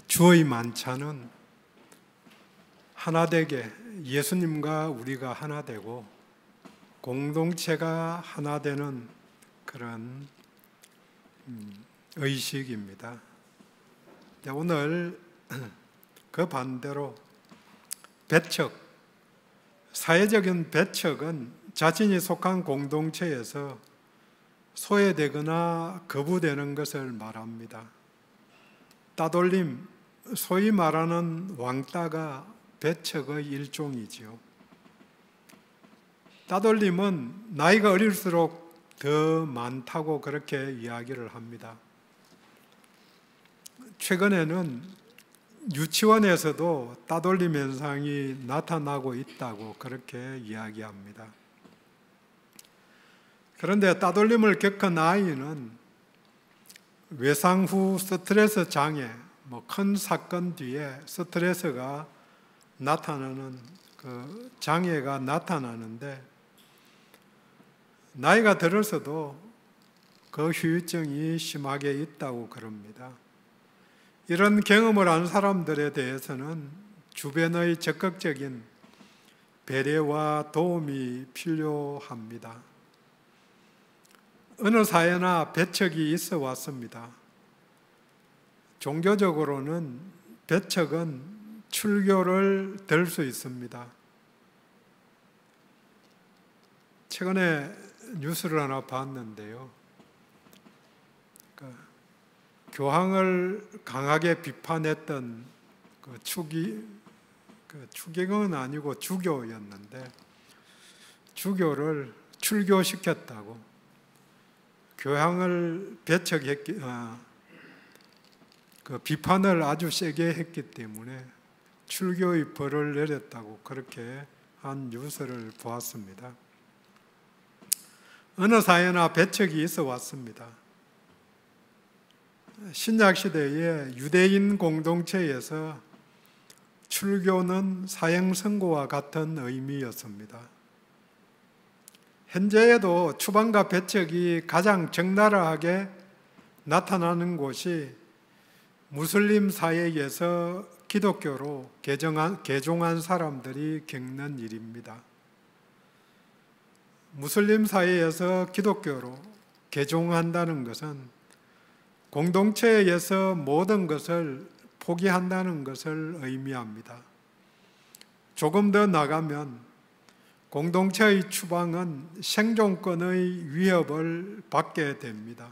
주의 만찬은 하나되게 예수님과 우리가 하나 되고 공동체가 하나 되는 그런 의식입니다. 오늘 그 반대로 배척, 사회적인 배척은 자신이 속한 공동체에서 소외되거나 거부되는 것을 말합니다. 따돌림, 소위 말하는 왕따가 배척의 일종이지요. 따돌림은 나이가 어릴수록 더 많다고 그렇게 이야기를 합니다. 최근에는 유치원에서도 따돌림 현상이 나타나고 있다고 그렇게 이야기합니다. 그런데 따돌림을 겪은 아이는 외상 후 스트레스 장애, 큰 사건 뒤에 스트레스가 나타나는 그 장애가 나타나는데 나이가 들어서도 그 후유증이 심하게 있다고 그럽니다. 이런 경험을 한 사람들에 대해서는 주변의 적극적인 배려와 도움이 필요합니다. 어느 사회나 배척이 있어 왔습니다. 종교적으로는 배척은 출교를 들 수 있습니다. 최근에 뉴스를 하나 봤는데요. 교황을 강하게 비판했던 추기경은 아니고 주교였는데 주교를 출교시켰다고. 교황을 비판을 아주 세게 했기 때문에 출교의 벌을 내렸다고 그렇게 한 뉴스를 보았습니다. 어느 사회나 배척이 있어 왔습니다. 신약 시대의 유대인 공동체에서 출교는 사형 선고와 같은 의미였습니다. 현재에도 추방과 배척이 가장 적나라하게 나타나는 곳이 무슬림 사회에서 기독교로 개종한 사람들이 겪는 일입니다. 무슬림 사회에서 기독교로 개종한다는 것은 공동체에서 모든 것을 포기한다는 것을 의미합니다. 조금 더 나가면 공동체의 추방은 생존권의 위협을 받게 됩니다.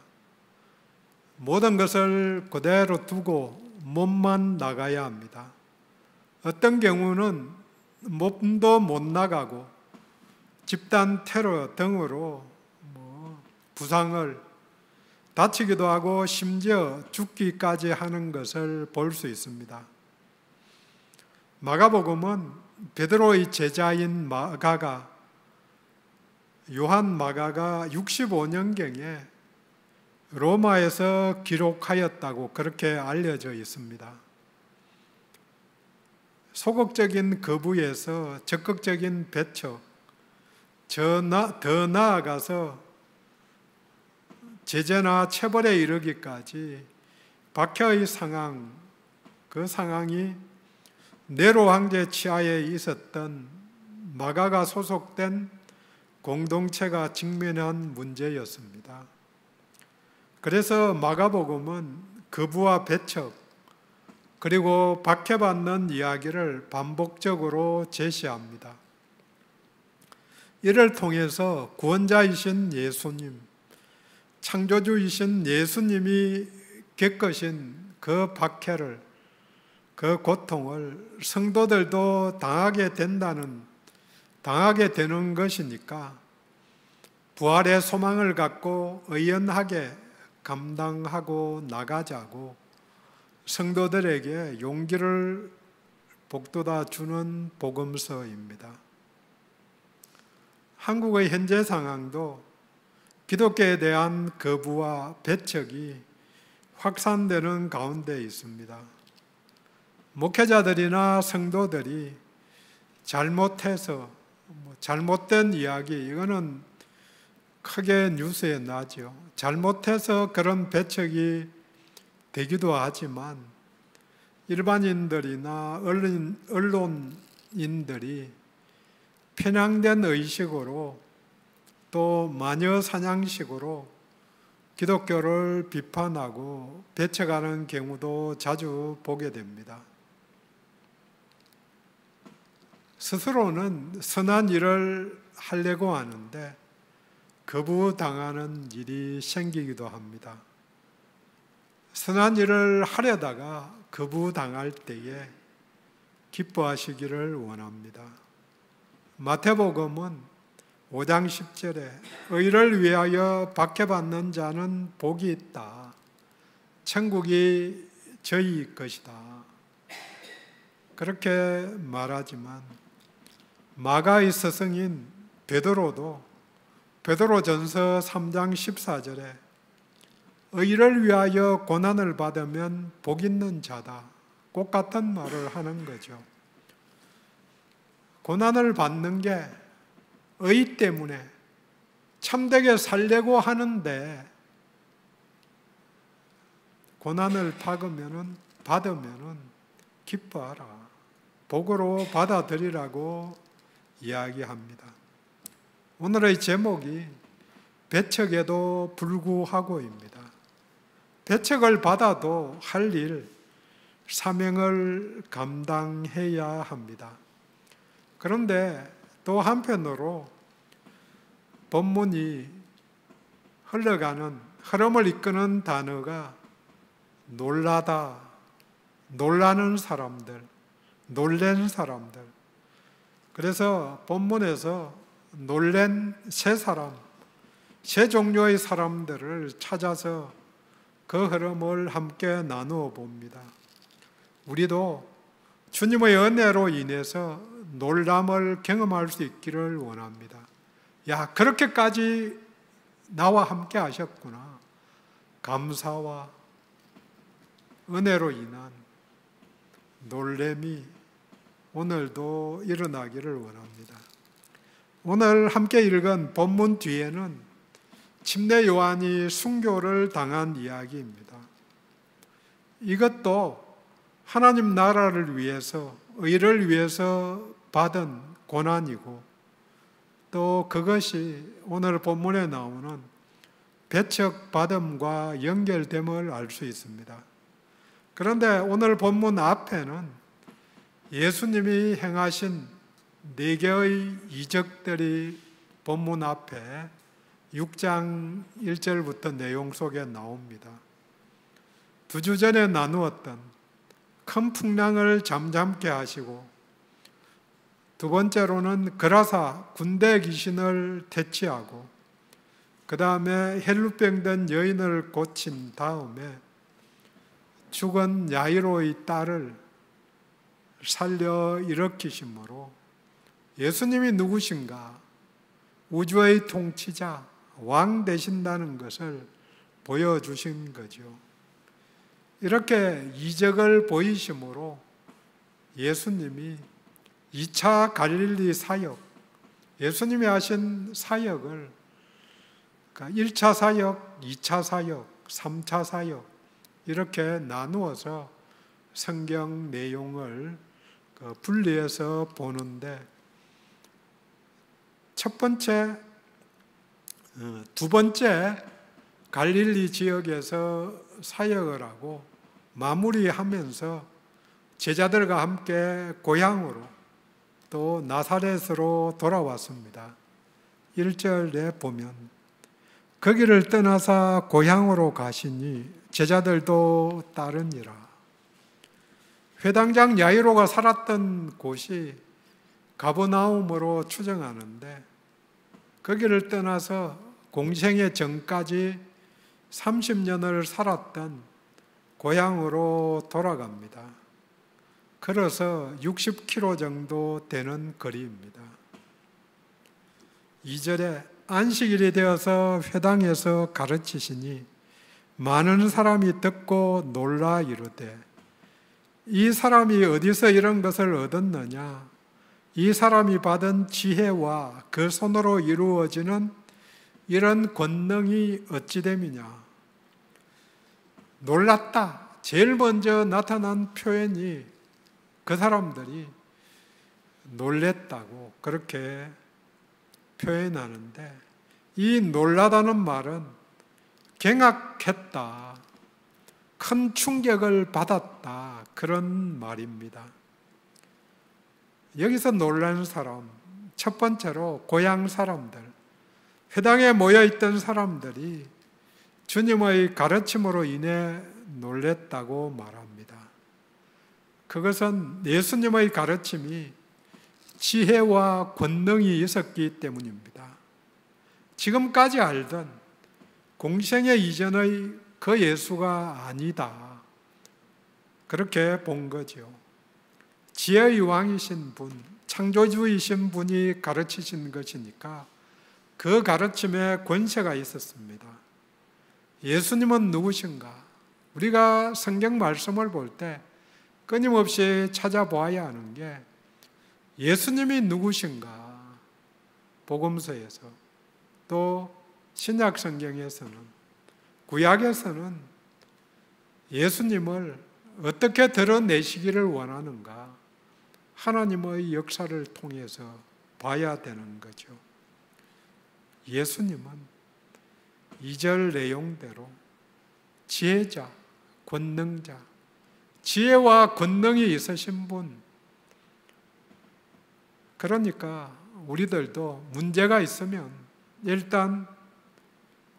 모든 것을 그대로 두고 몸만 나가야 합니다. 어떤 경우는 몸도 못 나가고 집단 테러 등으로 부상을 다치기도 하고 심지어 죽기까지 하는 것을 볼 수 있습니다. 마가복음은 베드로의 제자인 요한 마가가 65년경에 로마에서 기록하였다고 그렇게 알려져 있습니다. 소극적인 거부에서 적극적인 배척, 더 나아가서 제재나 체벌에 이르기까지 박해의 상황, 그 상황이 네로 황제 치하에 있었던 마가가 소속된 공동체가 직면한 문제였습니다. 그래서 마가복음은 거부와 배척 그리고 박해받는 이야기를 반복적으로 제시합니다. 이를 통해서 구원자이신 예수님, 창조주이신 예수님이 겪으신 그 박해를, 그 고통을 성도들도 당하게 되는 것이니까 부활의 소망을 갖고 의연하게 감당하고 나가자고 성도들에게 용기를 북돋아 주는 복음서입니다. 한국의 현재 상황도 기독교에 대한 거부와 배척이 확산되는 가운데 있습니다. 목회자들이나 성도들이 잘못해서 잘못된 이야기, 이거는 크게 뉴스에 나죠. 잘못해서 그런 배척이 되기도 하지만 일반인들이나 언론인들이 편향된 의식으로 또 마녀 사냥식으로 기독교를 비판하고 배척하는 경우도 자주 보게 됩니다. 스스로는 선한 일을 하려고 하는데 거부당하는 일이 생기기도 합니다. 선한 일을 하려다가 거부당할 때에 기뻐하시기를 원합니다. 마태복음은 5장 10절에 의를 위하여 박해받는 자는 복이 있다. 천국이 저희 것이다. 그렇게 말하지만 마가의 스승인 베드로도 베드로전서 3장 14절에 의를 위하여 고난을 받으면 복 있는 자다. 꼭 같은 말을 하는 거죠. 고난을 받는 게 의 때문에 참되게 살려고 하는데 고난을 받으면은 기뻐하라. 복으로 받아들이라고 이야기합니다. 오늘의 제목이 배척에도 불구하고입니다. 배척을 받아도 할 일, 사명을 감당해야 합니다. 그런데 또 한편으로 본문이 흘러가는 흐름을 이끄는 단어가 놀라다, 놀라는 사람들, 놀란 사람들. 그래서 본문에서 놀란 세 사람, 세 종류의 사람들을 찾아서 그 흐름을 함께 나누어 봅니다. 우리도 주님의 은혜로 인해서 놀람을 경험할 수 있기를 원합니다. 야, 그렇게까지 나와 함께 하셨구나. 감사와 은혜로 인한 놀램이 오늘도 일어나기를 원합니다. 오늘 함께 읽은 본문 뒤에는 침례 요한이 순교를 당한 이야기입니다. 이것도 하나님 나라를 위해서, 의를 위해서 받은 고난이고 또 그것이 오늘 본문에 나오는 배척받음과 연결됨을 알 수 있습니다. 그런데 오늘 본문 앞에는 예수님이 행하신 4개의 이적들이 본문 앞에 6장 1절부터 내용 속에 나옵니다. 2주 전에 나누었던 큰 풍랑을 잠잠케 하시고 두 번째로는 그라사 군대 귀신을 퇴치하고 그 다음에 혈루병 든 여인을 고친 다음에 죽은 야이로의 딸을 살려 일으키심으로 예수님이 누구신가? 우주의 통치자, 왕 되신다는 것을 보여주신 거죠. 이렇게 이적을 보이심으로 예수님이 2차 갈릴리 사역, 예수님이 하신 사역을 1차 사역, 2차 사역, 3차 사역 이렇게 나누어서 성경 내용을 분리해서 보는데 두 번째 갈릴리 지역에서 사역을 하고 마무리하면서 제자들과 함께 고향으로 또 나사렛으로 돌아왔습니다. 1절에 보면 거기를 떠나사 고향으로 가시니 제자들도 따르니라. 회당장 야이로가 살았던 곳이 가버나움으로 추정하는데 거기를 떠나서 공생의 전까지 30년을 살았던 고향으로 돌아갑니다. 걸어서 60km 정도 되는 거리입니다. 2절에 안식일이 되어서 회당에서 가르치시니 많은 사람이 듣고 놀라 이르되 이 사람이 어디서 이런 것을 얻었느냐? 이 사람이 받은 지혜와 그 손으로 이루어지는 이런 권능이 어찌 됨이냐? 놀랐다, 제일 먼저 나타난 표현이 그 사람들이 놀랬다고 그렇게 표현하는데, 이 놀라다는 말은 경악했다, 큰 충격을 받았다, 그런 말입니다. 여기서 놀라는 사람, 첫 번째로 고향 사람들, 회당에 모여있던 사람들이 주님의 가르침으로 인해 놀랬다고 말합니다. 그것은 예수님의 가르침이 지혜와 권능이 있었기 때문입니다. 지금까지 알던 공생애 이전의 그 예수가 아니다, 그렇게 본 거죠. 지혜의 왕이신 분, 창조주이신 분이 가르치신 것이니까 그 가르침에 권세가 있었습니다. 예수님은 누구신가? 우리가 성경 말씀을 볼 때 끊임없이 찾아보아야 하는 게 예수님이 누구신가? 복음서에서, 또 신약 성경에서는, 구약에서는 예수님을 어떻게 드러내시기를 원하는가? 하나님의 역사를 통해서 봐야 되는 거죠. 예수님은 2절 내용대로 지혜자, 권능자, 지혜와 권능이 있으신 분. 그러니까 우리들도 문제가 있으면 일단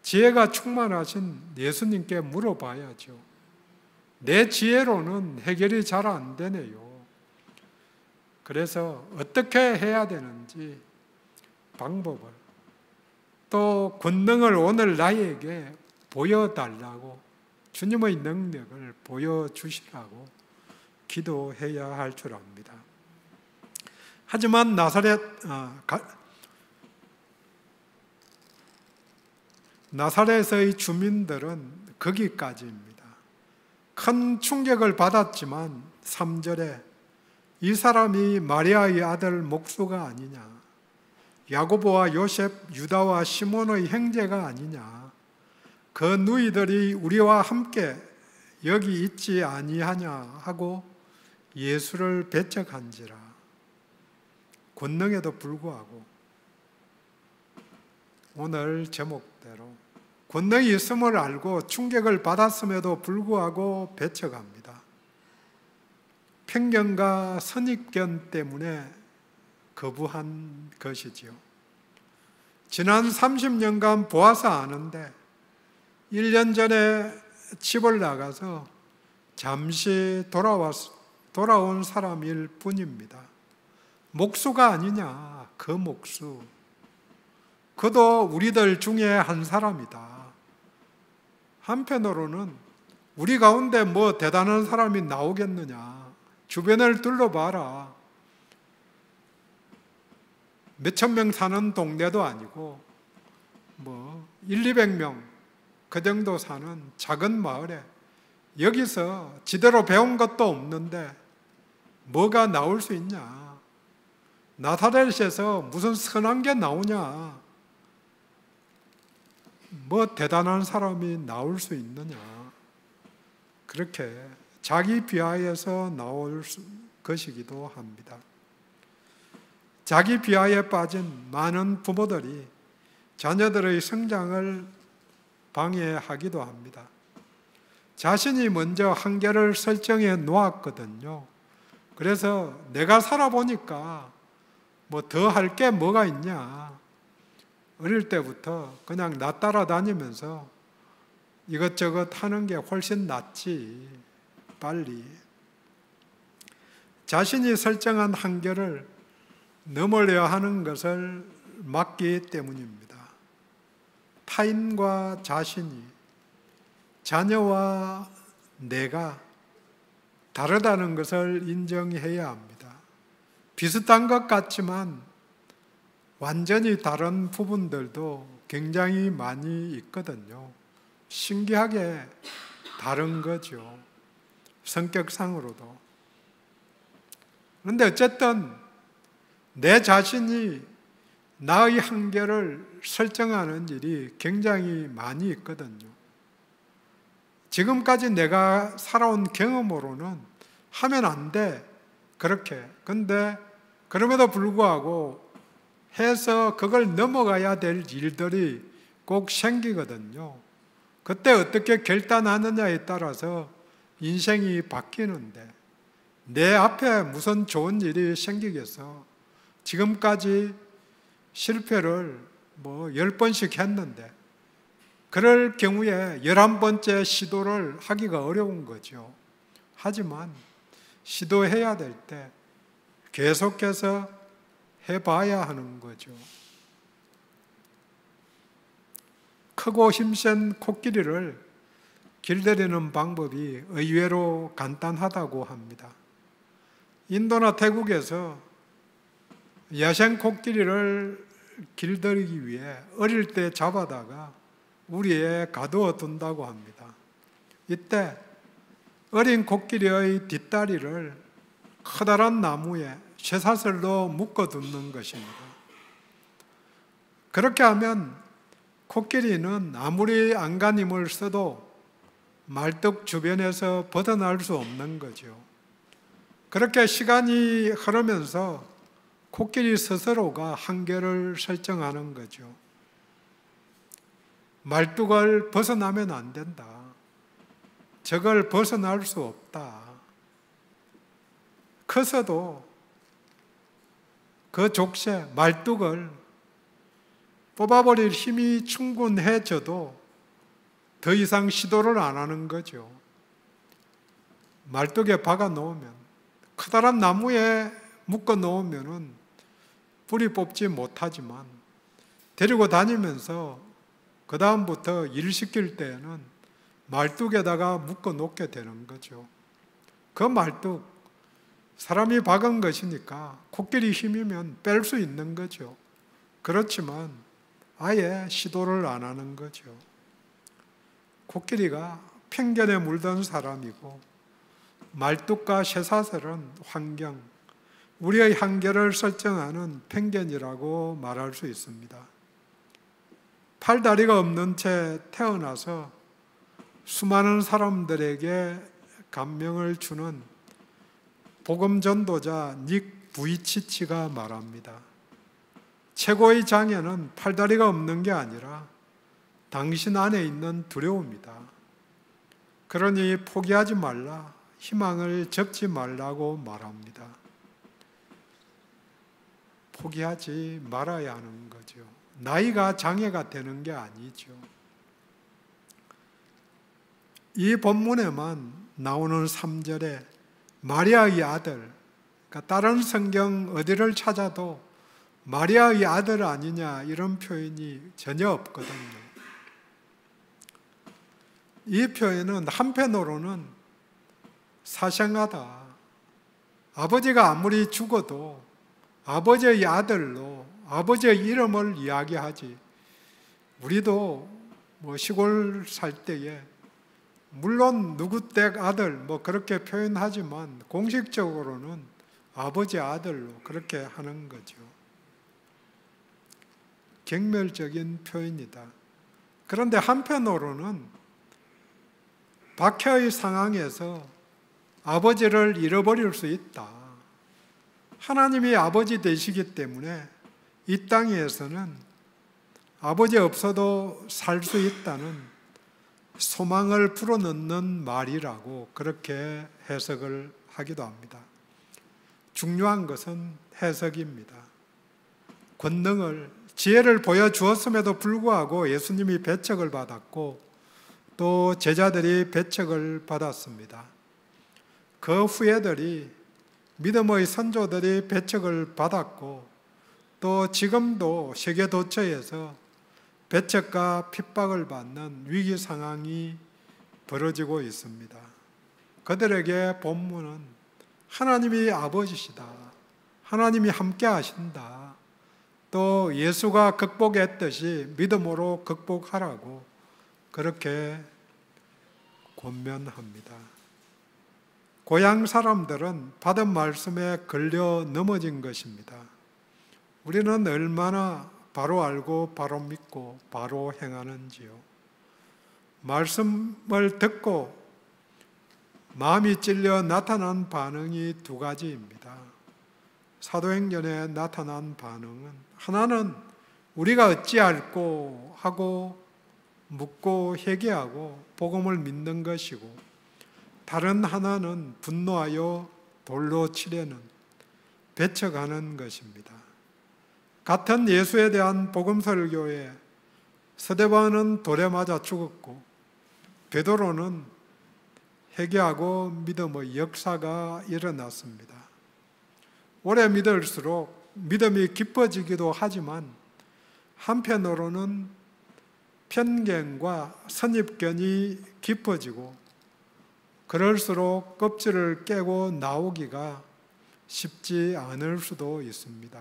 지혜가 충만하신 예수님께 물어봐야죠. 내 지혜로는 해결이 잘 안 되네요. 그래서 어떻게 해야 되는지 방법을, 또 권능을 오늘 나에게 보여달라고, 주님의 능력을 보여주시라고 기도해야 할 줄 압니다. 하지만 나사렛의 주민들은 거기까지입니다. 큰 충격을 받았지만 3절에 이 사람이 마리아의 아들 목수가 아니냐, 야고보와 요셉, 유다와 시몬의 형제가 아니냐, 그 누이들이 우리와 함께 여기 있지 아니하냐 하고 예수를 배척한지라. 권능에도 불구하고, 오늘 제목대로 권능이 있음을 알고 충격을 받았음에도 불구하고 배척합니다. 편견과 선입견 때문에 거부한 것이지요. 지난 30년간 보아서 아는데 1년 전에 집을 나가서 잠시 돌아온 사람일 뿐입니다. 목수가 아니냐, 그 목수. 그도 우리들 중에 한 사람이다. 한편으로는 우리 가운데 뭐 대단한 사람이 나오겠느냐, 주변을 둘러봐라. 몇천 명 사는 동네도 아니고 뭐 100-200명 그 정도 사는 작은 마을에 여기서 지대로 배운 것도 없는데 뭐가 나올 수 있냐? 나사렛에서 무슨 선한 게 나오냐? 뭐 대단한 사람이 나올 수 있느냐? 그렇게 자기 비하에서 나올 것이기도 합니다. 자기 비하에 빠진 많은 부모들이 자녀들의 성장을 방해하기도 합니다. 자신이 먼저 한계를 설정해 놓았거든요. 그래서 내가 살아보니까 뭐 더 할 게 뭐가 있냐. 어릴 때부터 그냥 나 따라다니면서 이것저것 하는 게 훨씬 낫지, 빨리. 자신이 설정한 한계를 넘으려 하는 것을 막기 때문입니다. 타인과 자신이, 자녀와 내가 다르다는 것을 인정해야 합니다. 비슷한 것 같지만 완전히 다른 부분들도 굉장히 많이 있거든요. 신기하게 다른 거죠. 성격상으로도. 그런데 어쨌든 내 자신이 나의 한계를 설정하는 일이 굉장히 많이 있거든요. 지금까지 내가 살아온 경험으로는 하면 안 돼. 그렇게. 근데 그럼에도 불구하고 해서 그걸 넘어가야 될 일들이 꼭 생기거든요. 그때 어떻게 결단하느냐에 따라서 인생이 바뀌는데, 내 앞에 무슨 좋은 일이 생기겠어. 지금까지 실패를 10번씩 했는데 그럴 경우에 11번째 시도를 하기가 어려운 거죠. 하지만 시도해야 될 때 계속해서 해봐야 하는 거죠. 크고 힘센 코끼리를 길들이는 방법이 의외로 간단하다고 합니다. 인도나 태국에서 야생 코끼리를 길들이기 위해 어릴 때 잡아다가 우리에 가두어 둔다고 합니다. 이때 어린 코끼리의 뒷다리를 커다란 나무에 쇠사슬로 묶어두는 것입니다. 그렇게 하면 코끼리는 아무리 안간힘을 써도 말뚝 주변에서 벗어날 수 없는 거죠. 그렇게 시간이 흐르면서 코끼리 스스로가 한계를 설정하는 거죠. 말뚝을 벗어나면 안 된다. 저걸 벗어날 수 없다. 커서도 그 족쇄, 말뚝을 뽑아버릴 힘이 충분해져도 더 이상 시도를 안 하는 거죠. 말뚝에 박아 놓으면, 커다란 나무에 묶어 놓으면 뿌리 뽑지 못하지만 데리고 다니면서 그 다음부터 일 시킬 때에는 말뚝에다가 묶어 놓게 되는 거죠. 그 말뚝, 사람이 박은 것이니까 코끼리 힘이면 뺄 수 있는 거죠. 그렇지만 아예 시도를 안 하는 거죠. 코끼리가 편견에 물든 사람이고, 말뚝과 쇠사슬은 환경, 우리의 한계를 설정하는 편견이라고 말할 수 있습니다. 팔다리가 없는 채 태어나서 수많은 사람들에게 감명을 주는 복음 전도자 닉 부이치치가 말합니다. 최고의 장애는 팔다리가 없는 게 아니라 당신 안에 있는 두려움이다. 그러니 포기하지 말라, 희망을 접지 말라고 말합니다. 포기하지 말아야 하는 거죠. 나이가 장애가 되는 게 아니죠. 이 본문에만 나오는 3절에 마리아의 아들, 그러니까 다른 성경 어디를 찾아도 마리아의 아들 아니냐 이런 표현이 전혀 없거든요. 이 표현은 한편으로는 사생하다. 아버지가 아무리 죽어도 아버지의 아들로 아버지의 이름을 이야기하지. 우리도 시골 살 때에 물론 누구 댁 아들 그렇게 표현하지만 공식적으로는 아버지 아들로 그렇게 하는 거죠. 경멸적인 표현이다. 그런데 한편으로는 박해의 상황에서 아버지를 잃어버릴 수 있다. 하나님이 아버지 되시기 때문에 이 땅에서는 아버지 없어도 살 수 있다는 소망을 불어넣는 말이라고 그렇게 해석을 하기도 합니다. 중요한 것은 해석입니다. 권능을, 지혜를 보여주었음에도 불구하고 예수님이 배척을 받았고 또 제자들이 배척을 받았습니다. 그 후예들이, 믿음의 선조들이 배척을 받았고 또 지금도 세계 도처에서 배척과 핍박을 받는 위기 상황이 벌어지고 있습니다. 그들에게 본문은 하나님이 아버지시다, 하나님이 함께 하신다, 또 예수가 극복했듯이 믿음으로 극복하라고 그렇게 권면합니다. 고향 사람들은 받은 말씀에 걸려 넘어진 것입니다. 우리는 얼마나 바로 알고 바로 믿고 바로 행하는지요. 말씀을 듣고 마음이 찔려 나타난 반응이 두 가지입니다. 사도행전에 나타난 반응은 하나는 우리가 어찌할꼬 하고 묻고 회개하고 복음을 믿는 것이고, 다른 하나는 분노하여 돌로 치려는 배척하는 것입니다. 같은 예수에 대한 복음 설교에 스데반은 돌에 맞아 죽었고 베드로는 회개하고 믿음의 역사가 일어났습니다. 오래 믿을수록 믿음이 깊어지기도 하지만 한편으로는 편견과 선입견이 깊어지고 그럴수록 껍질을 깨고 나오기가 쉽지 않을 수도 있습니다.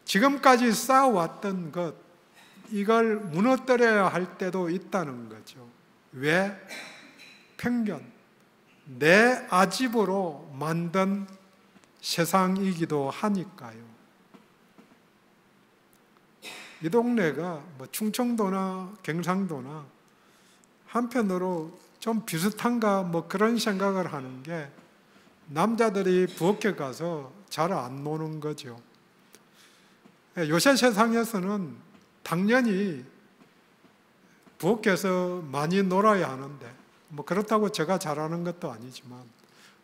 지금까지 쌓아왔던 것, 이걸 무너뜨려야 할 때도 있다는 거죠. 왜? 편견, 내 아집으로 만든 세상이기도 하니까요. 이 동네가 충청도나 경상도나 한편으로 좀 비슷한가 그런 생각을 하는 게, 남자들이 부엌에 가서 잘 안 노는 거죠. 요새 세상에서는 당연히 부엌에서 많이 놀아야 하는데, 그렇다고 제가 잘하는 것도 아니지만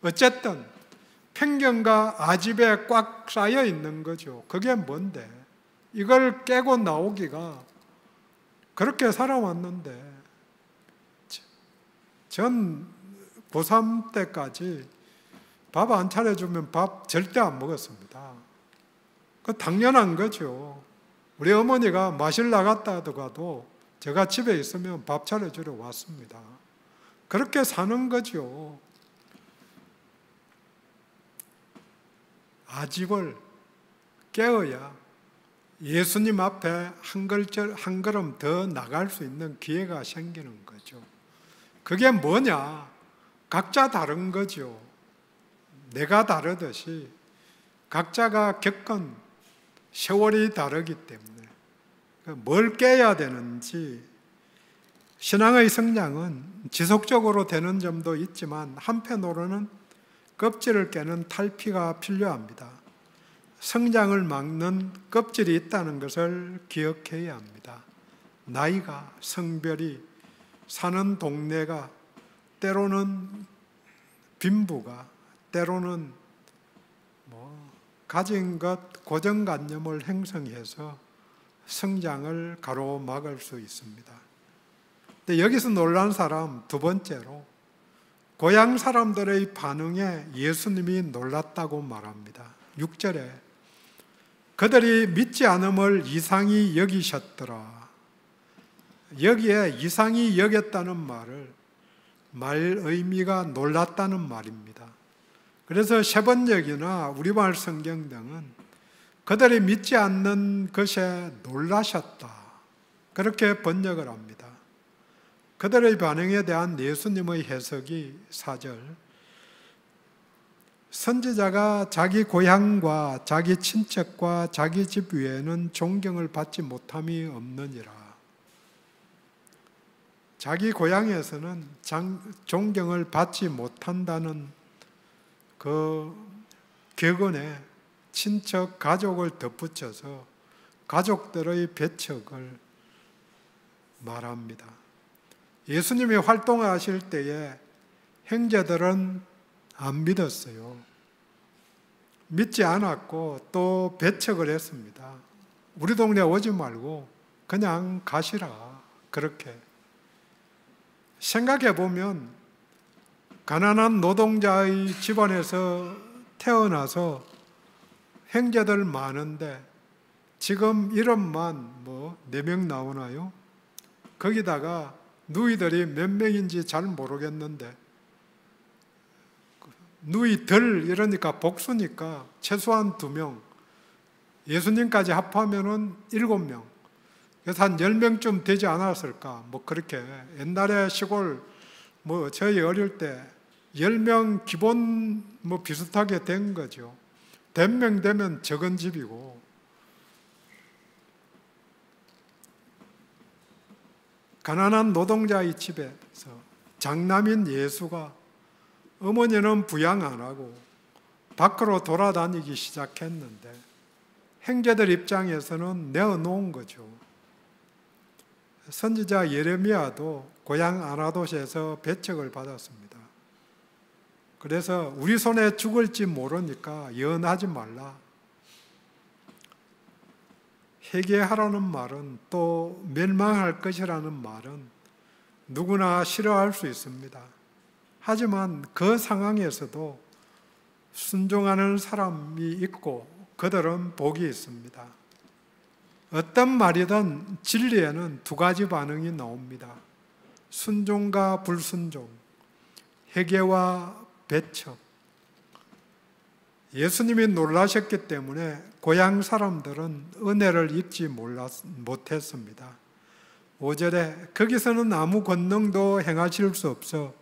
어쨌든 편견과 아집에 꽉 쌓여 있는 거죠. 그게 뭔데? 이걸 깨고 나오기가, 그렇게 살아왔는데, 전 고3 때까지 밥 안 차려주면 밥 절대 안 먹었습니다. 그 당연한 거죠. 우리 어머니가 마실 나갔다 하더라도 제가 집에 있으면 밥 차려주러 왔습니다. 그렇게 사는 거죠. 아집을 깨어야 예수님 앞에 한 걸음 더 나갈 수 있는 기회가 생기는 거죠. 그게 뭐냐? 각자 다른 거죠. 내가 다르듯이 각자가 겪은 세월이 다르기 때문에 뭘 깨야 되는지, 신앙의 성장은 지속적으로 되는 점도 있지만 한편으로는 껍질을 깨는 탈피가 필요합니다. 성장을 막는 껍질이 있다는 것을 기억해야 합니다. 나이가, 성별이, 사는 동네가, 때로는 빈부가, 때로는 가진 것, 고정관념을 형성해서 성장을 가로막을 수 있습니다. 근데 여기서 놀란 사람 두 번째로, 고향 사람들의 반응에 예수님이 놀랐다고 말합니다. 6절에 그들이 믿지 않음을 이상히 여기셨더라. 여기에 이상히 여겼다는 말 의미가 놀랐다는 말입니다. 그래서 세번역이나 우리말 성경 등은 그들이 믿지 않는 것에 놀라셨다, 그렇게 번역을 합니다. 그들의 반응에 대한 예수님의 해석이 4절, 선지자가 자기 고향과 자기 친척과 자기 집 외에는 존경을 받지 못함이 없느니라. 자기 고향에서는 존경을 받지 못한다는 그 격언에 친척, 가족을 덧붙여서 가족들의 배척을 말합니다. 예수님이 활동하실 때에 형제들은 안 믿었어요. 믿지 않았고 또 배척을 했습니다. 우리 동네 오지 말고 그냥 가시라, 그렇게. 생각해 보면 가난한 노동자의 집안에서 태어나서 형제들 많은데 지금 이름만 4명 나오나요? 거기다가 누이들이 몇 명인지 잘 모르겠는데, 누이들 이러니까 복수니까 최소한 2명, 예수님까지 합하면은 7명, 그래서 한 10명쯤 되지 않았을까, 그렇게. 옛날에 시골 저희 어릴 때 10명 기본 비슷하게 된 거죠. 100명 되면 적은 집이고. 가난한 노동자의 집에서 장남인 예수가 어머니는 부양 안 하고 밖으로 돌아다니기 시작했는데 형제들 입장에서는 내어놓은 거죠. 선지자 예레미야도 고향 아나돗에서 배척을 받았습니다. 그래서 우리 손에 죽을지 모르니까 예언하지 말라. 회개하라는 말은, 또 멸망할 것이라는 말은 누구나 싫어할 수 있습니다. 하지만 그 상황에서도 순종하는 사람이 있고 그들은 복이 있습니다. 어떤 말이든 진리에는 두 가지 반응이 나옵니다. 순종과 불순종, 회개와 배척. 예수님이 놀라셨기 때문에 고향 사람들은 은혜를 잊지 못했습니다. 5절에 거기서는 아무 권능도 행하실 수 없어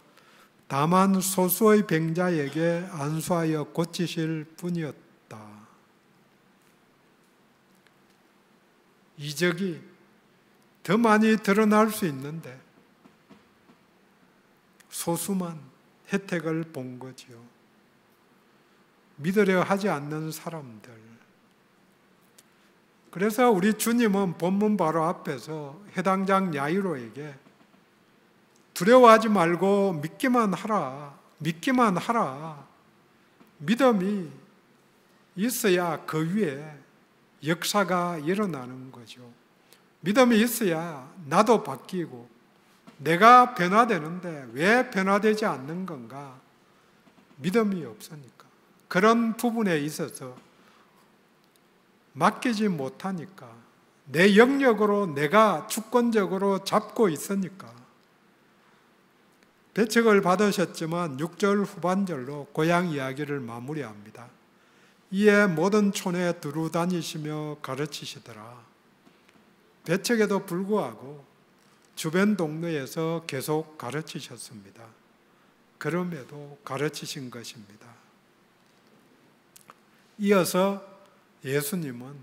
다만 소수의 병자에게 안수하여 고치실 뿐이었다. 이적이 더 많이 드러날 수 있는데 소수만 혜택을 본 거지요. 믿으려 하지 않는 사람들. 그래서 우리 주님은 본문 바로 앞에서 해당장 야이로에게 두려워하지 말고 믿기만 하라. 믿기만 하라. 믿음이 있어야 그 위에 역사가 일어나는 거죠. 믿음이 있어야 나도 바뀌고 내가 변화되는데 왜 변화되지 않는 건가? 믿음이 없으니까. 그런 부분에 있어서 맡기지 못하니까, 내 영역으로 내가 주권적으로 잡고 있으니까. 배척을 받으셨지만 6절 후반절로 고향 이야기를 마무리합니다. 이에 모든 촌에 두루 다니시며 가르치시더라. 배척에도 불구하고 주변 동네에서 계속 가르치셨습니다. 그럼에도 가르치신 것입니다. 이어서 예수님은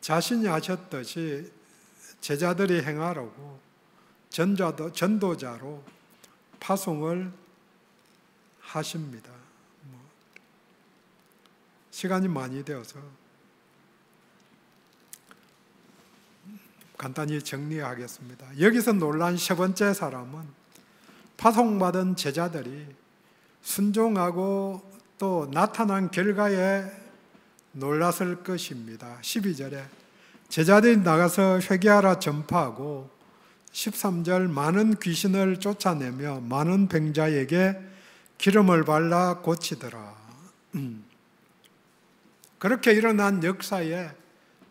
자신이 하셨듯이 제자들이 행하라고 전도자로 파송을 하십니다. 시간이 많이 되어서 간단히 정리하겠습니다. 여기서 놀란 세 번째 사람은 파송받은 제자들이 순종하고 또 나타난 결과에 놀랐을 것입니다. 12절에 제자들이 나가서 회개하라 전파하고 13절 많은 귀신을 쫓아내며 많은 병자에게 기름을 발라 고치더라. 그렇게 일어난 역사에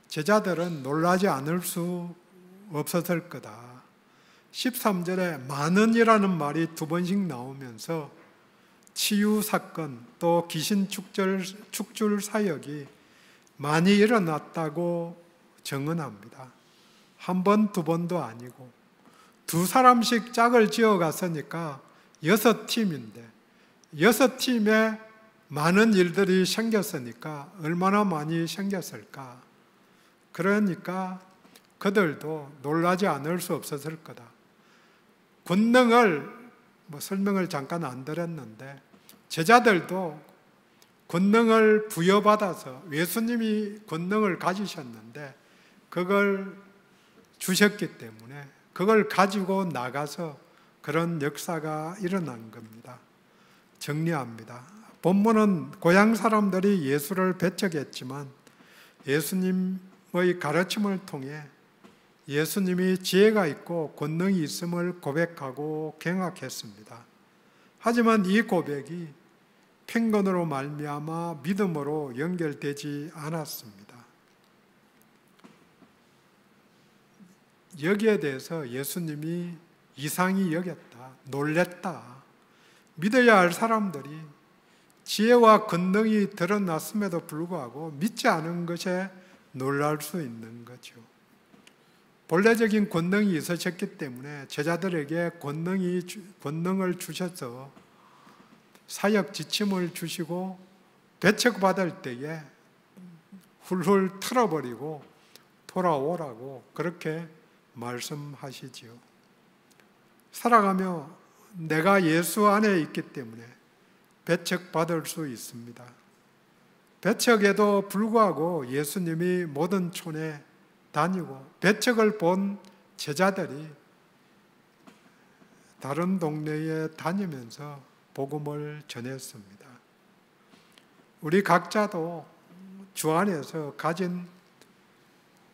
제자들은 놀라지 않을 수 없었을 거다. 13절에 많은이라는 말이 두 번씩 나오면서 치유 사건 또 귀신 축줄 사역이 많이 일어났다고 증언합니다. 한 번, 두 번도 아니고 두 사람씩 짝을 지어 갔으니까 6팀인데 6팀에 많은 일들이 생겼으니까 얼마나 많이 생겼을까. 그러니까 그들도 놀라지 않을 수 없었을 거다. 권능을 설명을 잠깐 안 드렸는데 제자들도 권능을 부여받아서 예수님이 권능을 가지셨는데 그걸 주셨기 때문에 그걸 가지고 나가서 그런 역사가 일어난 겁니다. 정리합니다. 본문은 고향 사람들이 예수를 배척했지만 예수님의 가르침을 통해 예수님이 지혜가 있고 권능이 있음을 고백하고 경악했습니다. 하지만 이 고백이 편견으로 말미암아 믿음으로 연결되지 않았습니다. 여기에 대해서 예수님이 이상히 여겼다, 놀랬다. 믿어야 할 사람들이 지혜와 권능이 드러났음에도 불구하고 믿지 않은 것에 놀랄 수 있는 거죠. 본래적인 권능이 있으셨기 때문에 제자들에게 권능을 주셔서 사역 지침을 주시고 배척받을 때에 훌훌 틀어버리고 돌아오라고 그렇게 말씀하시지요. 살아가며 내가 예수 안에 있기 때문에 배척받을 수 있습니다. 배척에도 불구하고 예수님이 모든 촌에 다니고 배척을 본 제자들이 다른 동네에 다니면서 복음을 전했습니다. 우리 각자도 주 안에서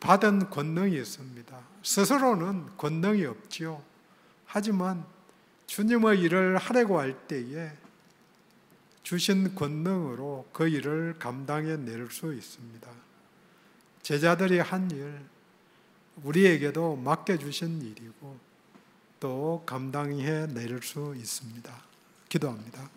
받은 권능이 있습니다. 스스로는 권능이 없지요. 하지만 주님의 일을 하려고 할 때에 주신 권능으로 그 일을 감당해 낼 수 있습니다. 제자들이 한 일, 우리에게도 맡겨주신 일이고 또 감당해 낼 수 있습니다. 기도합니다.